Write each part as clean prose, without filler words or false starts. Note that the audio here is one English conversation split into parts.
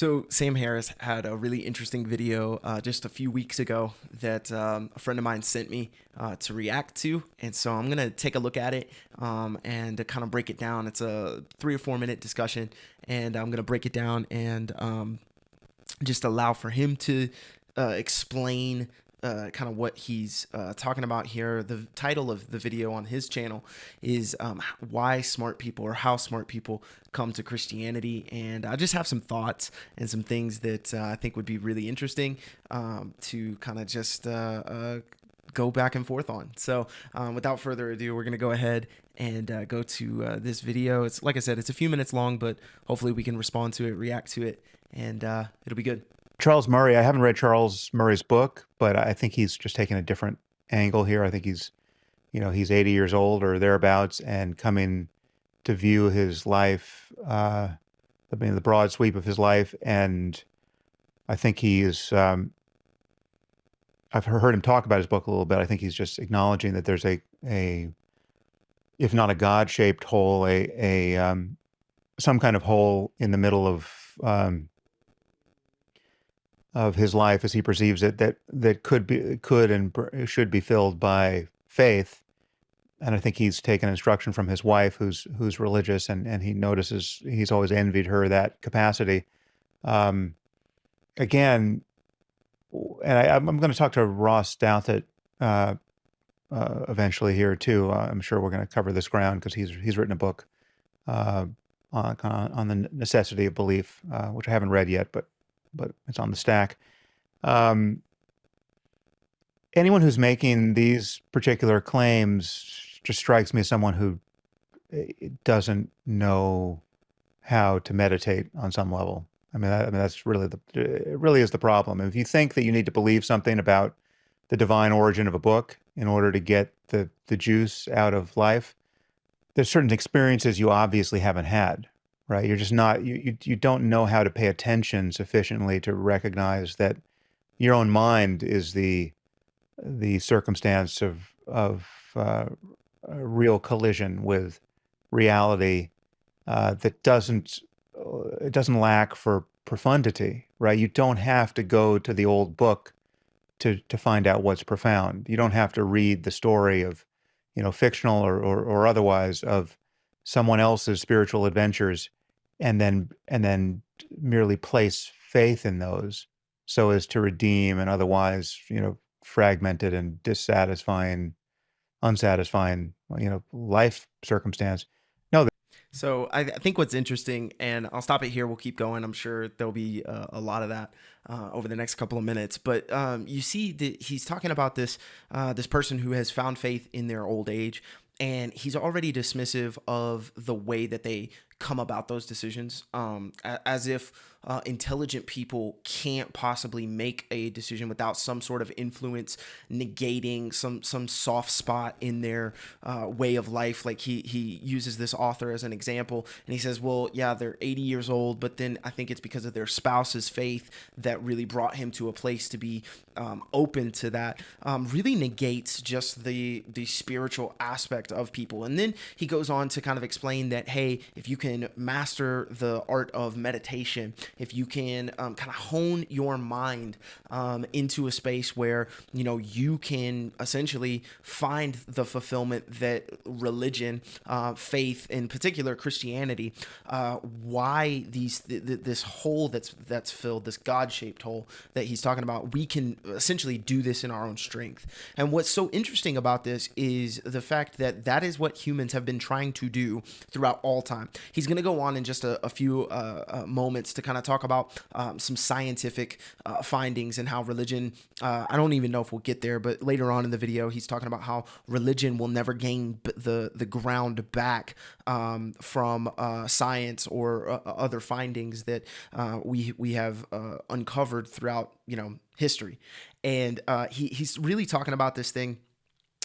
So Sam Harris had a really interesting video just a few weeks ago that a friend of mine sent me to react to, and so I'm gonna take a look at it and to kind of break it down. It's a 3 or 4 minute discussion, and I'm gonna break it down and just allow for him to explain kind of what he's talking about here. The title of the video on his channel is Why Smart People, or How Smart People Come to Christianity. And I just have some thoughts and some things that I think would be really interesting to kind of just go back and forth on. So without further ado, we're going to go ahead and go to this video. It's, like I said, it's a few minutes long, but hopefully we can respond to it, react to it, and it'll be good. Charles Murray, I haven't read Charles Murray's book, but I think he's just taking a different angle here. I think he's 80 years old or thereabouts and coming to view his life, the broad sweep of his life. And I think he is, I've heard him talk about his book a little bit. I think he's just acknowledging that there's if not a God-shaped hole, some kind of hole in the middle of his life as he perceives it, that could and should be filled by faith. And I think he's taken instruction from his wife, who's religious, and he notices he's always envied her that capacity. Again, and I'm going to talk to Ross Douthat eventually here too. I'm sure we're going to cover this ground because he's written a book on the necessity of belief, which I haven't read yet, but it's on the stack. Anyone who's making these particular claims just strikes me as someone who doesn't know how to meditate on some level. That's really it really is the problem. If you think that you need to believe something about the divine origin of a book in order to get the juice out of life, there's certain experiences you obviously haven't had. Right, you're just not you don't know how to pay attention sufficiently to recognize that your own mind is the circumstance of a real collision with reality that doesn't lack for profundity. Right, you don't have to go to the old book to find out what's profound. You don't have to read the story of fictional or otherwise of someone else's spiritual adventures and then merely place faith in those so as to redeem an otherwise, fragmented and unsatisfying, life circumstance. No. So I think what's interesting, and I'll stop it here. We'll keep going. I'm sure there'll be a lot of that over the next couple of minutes. But you see that he's talking about this person who has found faith in their old age, and he's already dismissive of the way that they come about those decisions, as if intelligent people can't possibly make a decision without some sort of influence negating some soft spot in their way of life. Like he uses this author as an example, and he says, well, yeah, they're 80 years old, but then I think it's because of their spouse's faith that really brought him to a place to be open to that. Really negates just the spiritual aspect of people. And then he goes on to kind of explain that, hey, if you can master the art of meditation, if you can kind of hone your mind into a space where you can essentially find the fulfillment that religion, faith, in particular Christianity, why this hole that's filled, this God-shaped hole that he's talking about, we can essentially do this in our own strength. And what's so interesting about this is the fact that is what humans have been trying to do throughout all time. He's going to go on in just a few moments to kind of talk about some scientific findings and how religion, I don't even know if we'll get there, but later on in the video, he's talking about how religion will never gain the ground back from science or other findings that we have uncovered throughout history. And he's really talking about this thing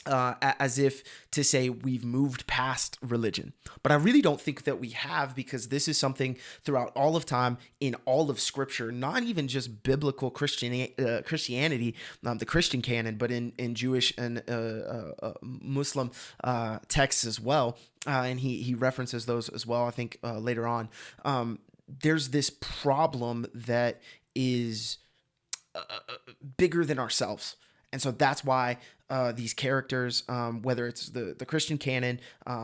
as if to say we've moved past religion. But I really don't think that we have, because this is something throughout all of time, in all of Scripture, not even just biblical Christianity, the Christian canon, but in Jewish and Muslim texts as well. And he references those as well, I think, later on. there's this problem that is bigger than ourselves. And so that's why these characters, whether it's the Christian canon,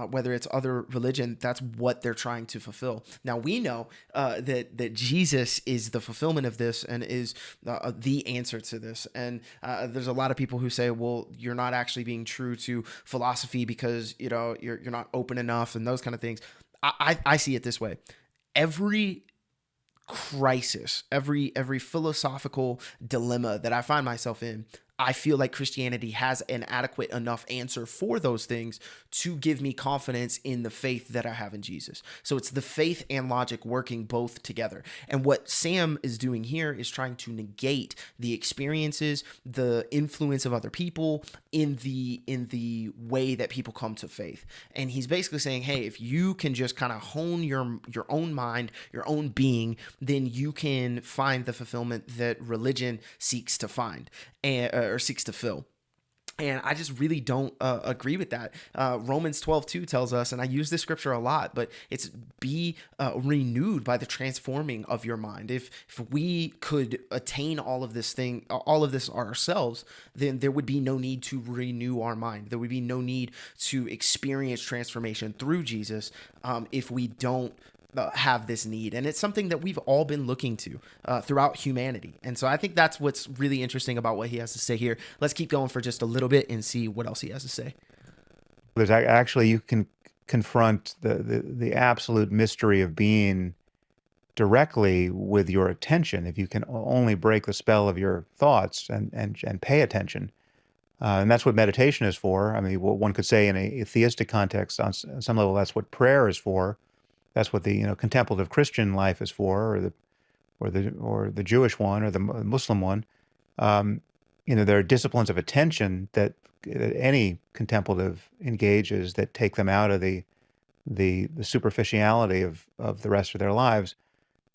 whether it's other religion, that's what they're trying to fulfill. Now we know that Jesus is the fulfillment of this and is the answer to this. And there's a lot of people who say, well, you're not actually being true to philosophy because you're not open enough and those kind of things. I see it this way. Every crisis, every philosophical dilemma that I find myself in, I feel like Christianity has an adequate enough answer for those things to give me confidence in the faith that I have in Jesus. So it's the faith and logic working both together. And what Sam is doing here is trying to negate the experiences, the influence of other people in the way that people come to faith. And he's basically saying, hey, if you can just kind of hone your own mind, your own being, then you can find the fulfillment that religion seeks to find or seeks to fill. And I just really don't agree with that. Romans 12:2 tells us, and I use this scripture a lot, but it's be renewed by the transforming of your mind. If we could attain all of this ourselves, then there would be no need to renew our mind. There would be no need to experience transformation through Jesus if we don't have this need. And it's something that we've all been looking to throughout humanity. And so I think that's what's really interesting about what he has to say here. Let's keep going for just a little bit and see what else he has to say. There's actually, you can confront the absolute mystery of being directly with your attention if you can only break the spell of your thoughts and pay attention. And that's what meditation is for. I mean, one could say in a theistic context, on some level, that's what prayer is for. That's what the contemplative Christian life is for, or the Jewish one, or the Muslim one. There are disciplines of attention that any contemplative engages that take them out of the superficiality of the rest of their lives.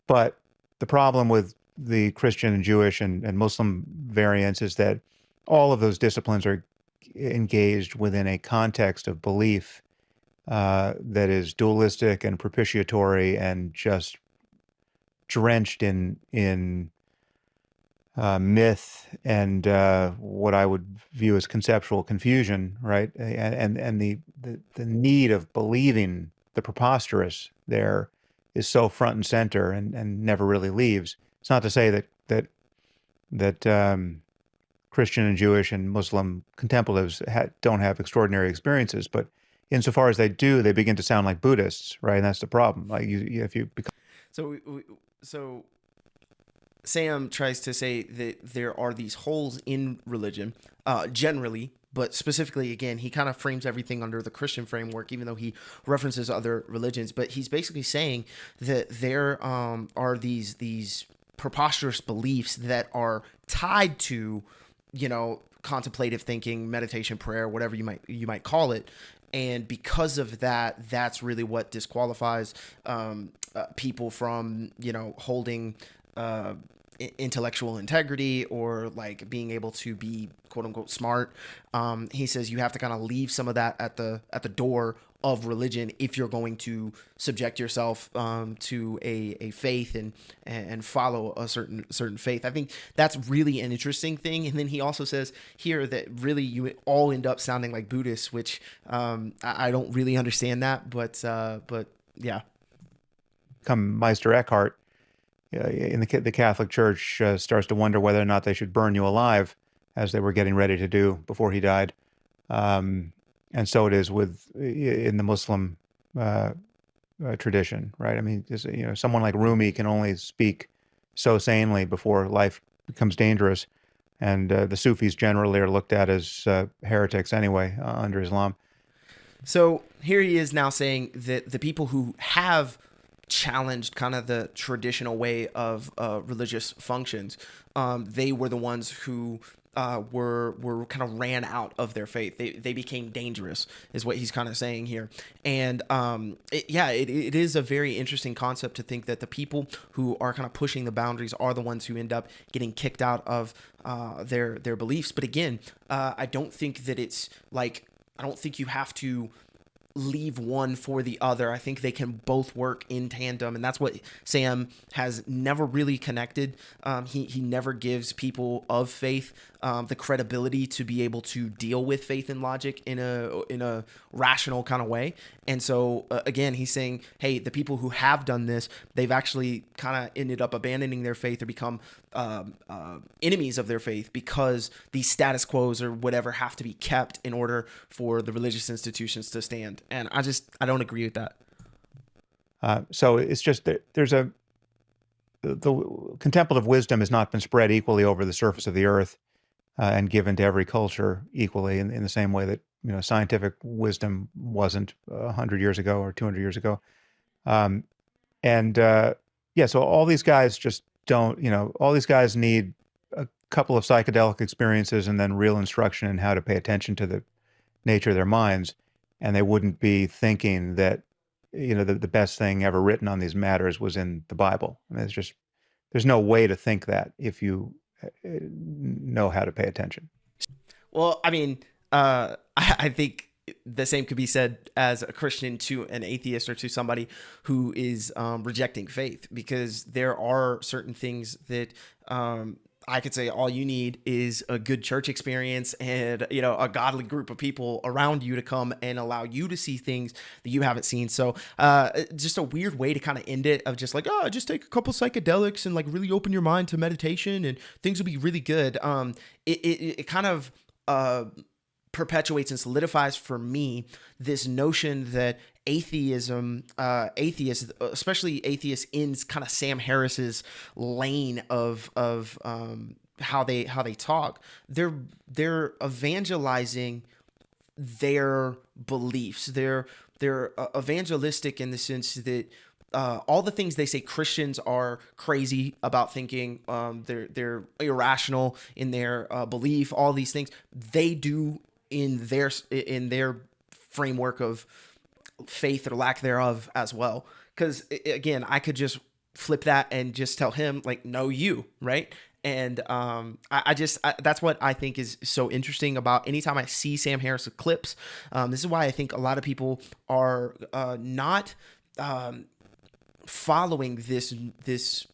But the problem with the Christian and Jewish and Muslim variants is that all of those disciplines are engaged within a context of belief that is dualistic and propitiatory and just drenched in myth and what I would view as conceptual confusion, right? And the need of believing the preposterous there is so front and center and never really leaves. It's not to say that Christian and Jewish and Muslim contemplatives don't have extraordinary experiences, but insofar as they do, they begin to sound like Buddhists, right? And that's the problem. Like if you become so Sam tries to say that there are these holes in religion, generally, but specifically, again, he kind of frames everything under the Christian framework, even though he references other religions. But he's basically saying that there are these preposterous beliefs that are tied to, contemplative thinking, meditation, prayer, whatever you might call it. And because of that, that's really what disqualifies people from, holding intellectual integrity or like being able to be quote unquote smart. He says you have to kind of leave some of that at the door of religion if you're going to subject yourself to a faith and follow a certain faith. I think that's really an interesting thing. And then he also says here that really you all end up sounding like Buddhists, which I don't really understand that, but yeah. Come Meister Eckhart in the Catholic Church starts to wonder whether or not they should burn you alive, as they were getting ready to do before he died. And so it is in the Muslim tradition, right? I mean, someone like Rumi can only speak so sanely before life becomes dangerous, and the Sufis generally are looked at as heretics anyway under Islam. So here he is now saying that the people who have challenged kind of the traditional way of religious functions, they were the ones who were kind of ran out of their faith. They became dangerous, is what he's kind of saying here. And it is a very interesting concept to think that the people who are kind of pushing the boundaries are the ones who end up getting kicked out of their beliefs. But again, I don't think that it's like, I don't think you have to leave one for the other. I think they can both work in tandem, and that's what Sam has never really connected. He never gives people of faith the credibility to be able to deal with faith and logic in a rational kind of way. And so again, he's saying, hey, the people who have done this, they've actually kind of ended up abandoning their faith or become enemies of their faith, because these status quos or whatever have to be kept in order for the religious institutions to stand. And I don't agree with that. So it's just that the contemplative wisdom has not been spread equally over the surface of the earth and given to every culture equally in the same way that scientific wisdom wasn't 100 years ago or 200 years ago. So all these guys just don't, all these guys need a couple of psychedelic experiences and then real instruction in how to pay attention to the nature of their minds. And they wouldn't be thinking that, the best thing ever written on these matters was in the Bible. I mean, there's no way to think that if you know how to pay attention. Well, I mean, I think the same could be said as a Christian to an atheist or to somebody who is rejecting faith, because there are certain things that I could say all you need is a good church experience and, a godly group of people around you to come and allow you to see things that you haven't seen. So just a weird way to kind of end it, of just like, oh, just take a couple psychedelics and like really open your mind to meditation and things will be really good. It kind of perpetuates and solidifies for me this notion that atheists, especially atheists in kind of Sam Harris's lane of how they talk, they're evangelizing their beliefs. They're evangelistic in the sense that all the things they say Christians are crazy about thinking, they're irrational in their belief, all these things they do in their framework of faith or lack thereof as well. Because again, I could just flip that and just tell him like, no, you, right? And that's what I think is so interesting about anytime I see Sam Harris clips. This is why I think a lot of people are not following this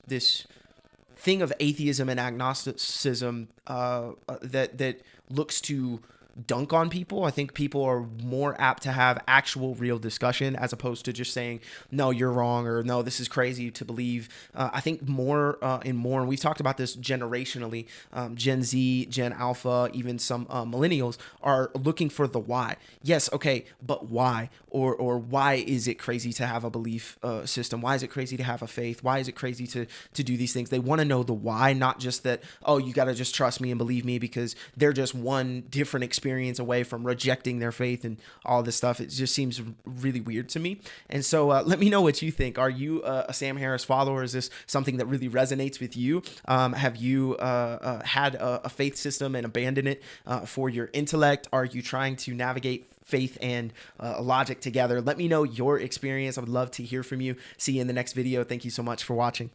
thing of atheism and agnosticism that looks to dunk on people. I think people are more apt to have actual real discussion as opposed to just saying, no, you're wrong, or no, this is crazy to believe. I think more and we've talked about this generationally, Gen Z, Gen Alpha, even some millennials are looking for the why. Yes, okay, but why? Or why is it crazy to have a belief system? Why is it crazy to have a faith? Why is it crazy to do these things? They want to know the why, not just that, oh, you got to just trust me and believe me because they're just one different experience away from rejecting their faith and all this stuff. It just seems really weird to me. And so let me know what you think. Are you a Sam Harris follower? Is this something that really resonates with you? Have you had a faith system and abandoned it for your intellect? Are you trying to navigate faith and logic together? Let me know your experience. I would love to hear from you. See you in the next video. Thank you so much for watching.